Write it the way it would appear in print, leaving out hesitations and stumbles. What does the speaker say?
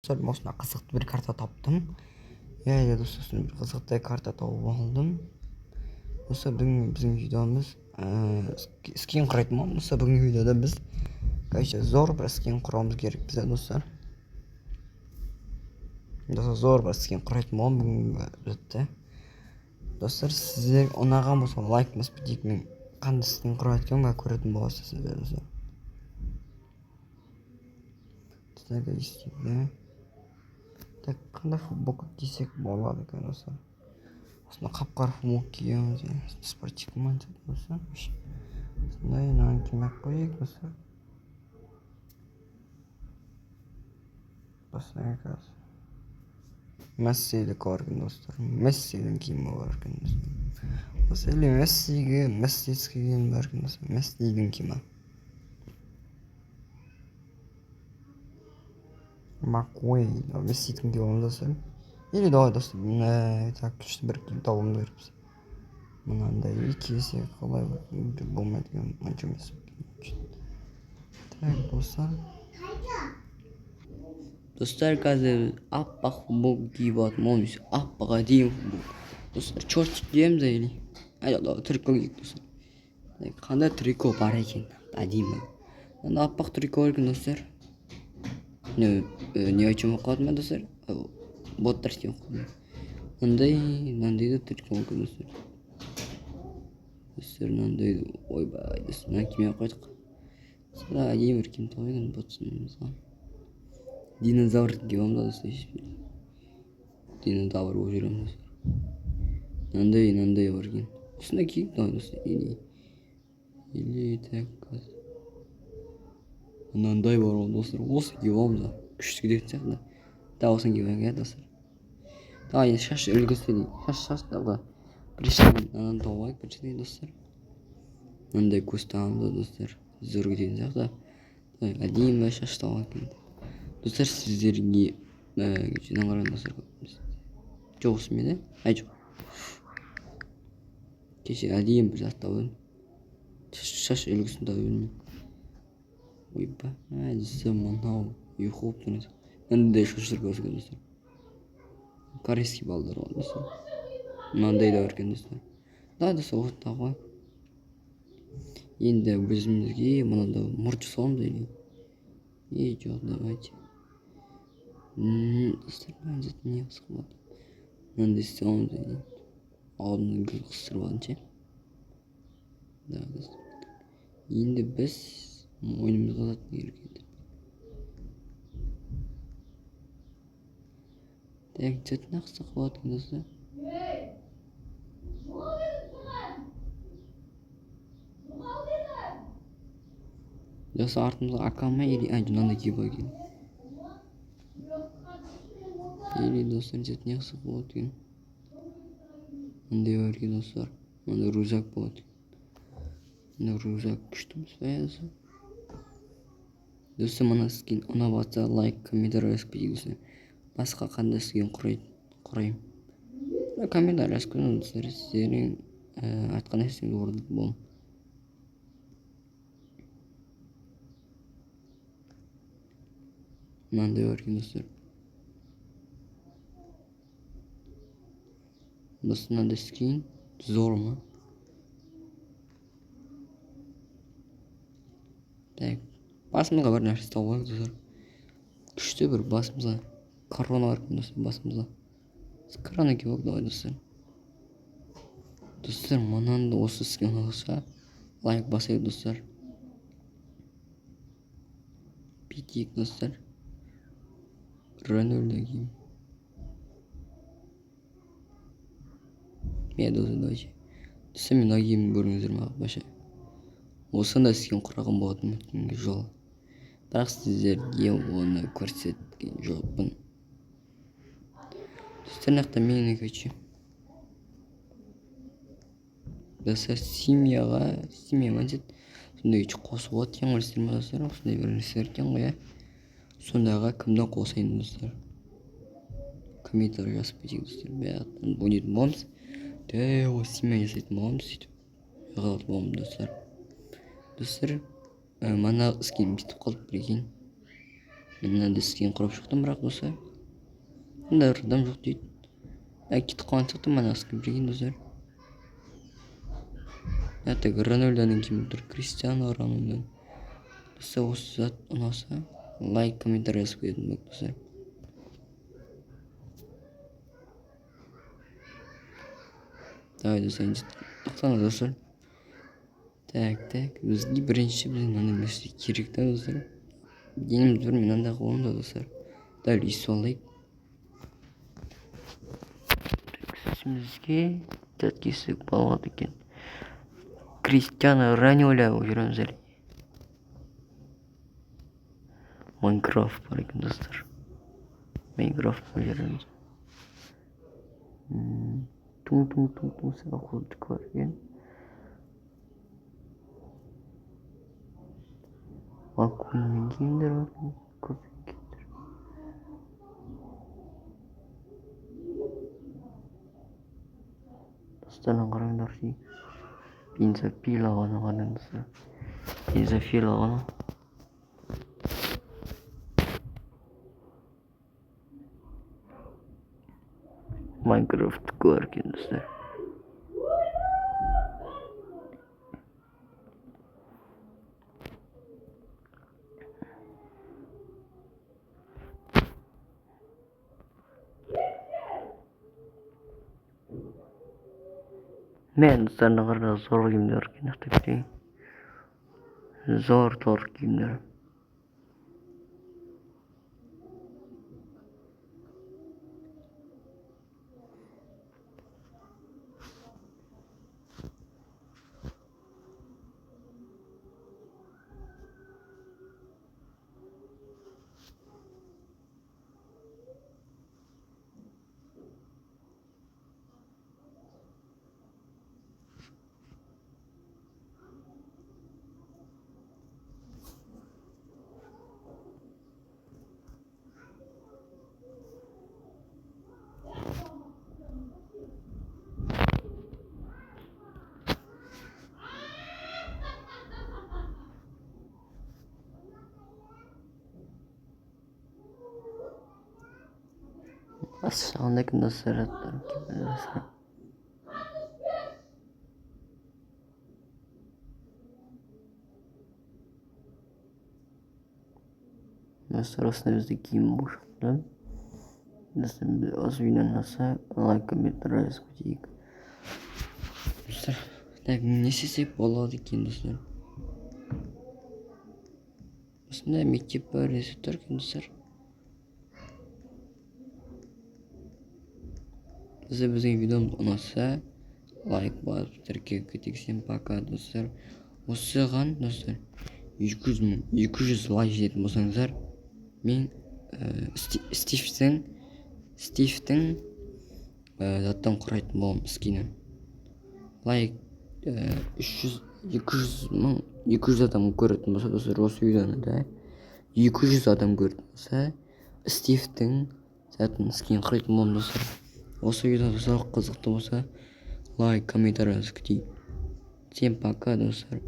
Dostlar осындай қызықты bir карта таптым. Иә достар, осындай bir қызықты карта тауып алдым. Достар, біздің видеомыз скин құрайтын боламыз. Достар, бүгінгі видеода біз зор бір скин құруымыз керек бізде достар. Достар, зор бір скин құрайтын боламын бүгінгі videода. Достар, сіздер ұнаған болса лайк басып дейік, мен қандай скин құрып жатқанымды көретін боласыз сіздер достар. Так, қандай футболка кисек болады екен достар. Осында қап-қара футболка киеміз, спортивный команда достар. Осындай мынаны кимей-ақ қояйық достар. Достар, қазір Мессидікі бар екен достар. Мессидің киімі бар екен достар. Достар, Мессидің киімі бар екен достар. Мессидің киімі. Макуэй, Мессидің киімі достар. Или давай достар, так күшті бір киім табуымыз керек біз. Мынандай кисе қалай болмайды екен, мынша емес. Так достар. Достар, қазір аппақ футболка киіп алатын болмыз. Аппақ әдемі футболка. Достар, чортик киеміз или? Давай трико киейік достар. Қандай трико бар екен? Әдемі. Мында аппақ трико бар екен достар. Не айтып қалдым мен достар? Боттар істеп қалдым. Мынандай да трико бар екен достар. Достар, мынандай ойбай достар, мына кимей қойдық. Сірә әдемі бір киім тауып ботсынымызға. Динозавр киеміз достар. Динозавр болып жүреміз достар. Мынандай бар екен. Осындай киейік достар. Или так қазір. Мынандай бар ол достар. Осы киеміз. Күшті кететін сияқты. Да, осыны киеміз достар. Давай шаш үлгісі дейік. Шаш давай. Біріншіден мынаны тауып алайық біріншіден достар. Мынандай көз тағамыз достар. Зор кететін сияқты. Әдемі шаш тауып алайық. Достар, сіздерге кешеден қараған достар. Жоқ осымен жоқ. Кеше әдемі бір зат тауып едім. Шаш үлгісін тауып едім. Ойбай, достар, мынау ұйқы болып тұрмыз. Мынандай шаштар көрсеткен достар. Корейский балдар ғой достар. Мынандай да бар екен достар. Да достар, осы тауып. Енді өзімізге мынада мұрт жасауымыз или? Жоқ, давайте. Достар, мынандай не қысқылады. Мынандай істеуіміз или? Алдын гүл қыстырып алынша. Да достар. Енді біз ойынымызға затын керек еді. Так, затын ақсы қылады екен достар. Достар, артымызға акама или мынандай киіп алайық. Или достар, затын ақсы қылады екен. Мындай бар екен достар. Мындай рюкзак болады. Мындай рюкзак күшті емес пе достар? Достар, мына скин ұнап жатса лайк, комментарий жазып кетейік достар. Басқа қандай скин құрайым. Комментарий жазып кетіңіз достар. Сіздердің айтқан нәрсеңізді орындап болам. Мынандай бар екен достар. Достар, мынандай скин зор ма? Так, басымызға бір нәрсе тауып алайық достар. Күшті бір басымызға корона бар екен достар, басымызға. Корона киіп алайық давай достар. Достар, мынаны осы скин ұнаса лайк басайық достар. Бүйтейік достар. Ренольді киім. Достар, давайте. Достар, мен мына киімді көріңіздер ме баша. Осындай скин құраған болатын өтінгі жол. Бірақ сіздерге оны көрсеткен жоқпын. Достар, нақта мені көші. Достар, семьяға мәнсет. Сондай үш қосып от ең өлістер ме достар. Осындай бір нәрселер екен ғой. Сондайға кімді қосайын достар. Комментарий жазып кетейік достар. Бәқтен бөлетін боламыз. Осы семья жасайтын боламыз сөйтіп. Ғалат боламыз достар. Достар, мана скин бітіп қалып бір екен. Мен мынандай скин құрып шықтым, бірақ достар. Мында адам жоқ дейді. Кетіп қалған сияқты мына скин білген достар. Так Рональдоның киімі тұр, Криштиану Рональдо. Достар, осы зат ұнаса, лайк, комментарий жазып кететін болды достар. Давай достар, тоқтаңыз достар. Так, бізге бірінші мынандай нәрсе керек та достар. Деніміз бір мынандай қолымда достар. Дәл үйсіп алайық. Үстімізге тәткесік балғады екен. Криштиану Рональдо жүреміз әлі. Майнкрафт бар екен достар. Майнкрафт жүреміз. Тун сағақұлдық бар екен. Акуинмен киімдер бар. Көп киімдер. Достардан қараңдар дейік. Бензопила ғана қараңыздар. Бензопила ғана. Майнкрафт бар екен достар. Мен достарына қарда зор киімдер екен ақтап. Зор киімдер. Ассалаумағалейкум достар. Достар, осындай бізде киім бар. Достар, осы видеоны ұнаса, лайк, комментарий жазып кетейік. Достар, не істесек болады екен достар. Осындай мектеп бар, рецепттер екен достар. Біздің видеомыз ұнаса, лайк басып тіркеп кетейік. Всем пока достар. Осыған достар 200 лайк жететін болсаңыздар, мен Стивтің заттан құрайтын болам скині. Лайк 200 адам көретін болса достар, осы видеоны да 200 адам көретін болса, Стивтің заттың скині құрайтын болам достар. Осы видео достар қызықты болса, лайк, комментарий жазып кетейік. Всем пока достар.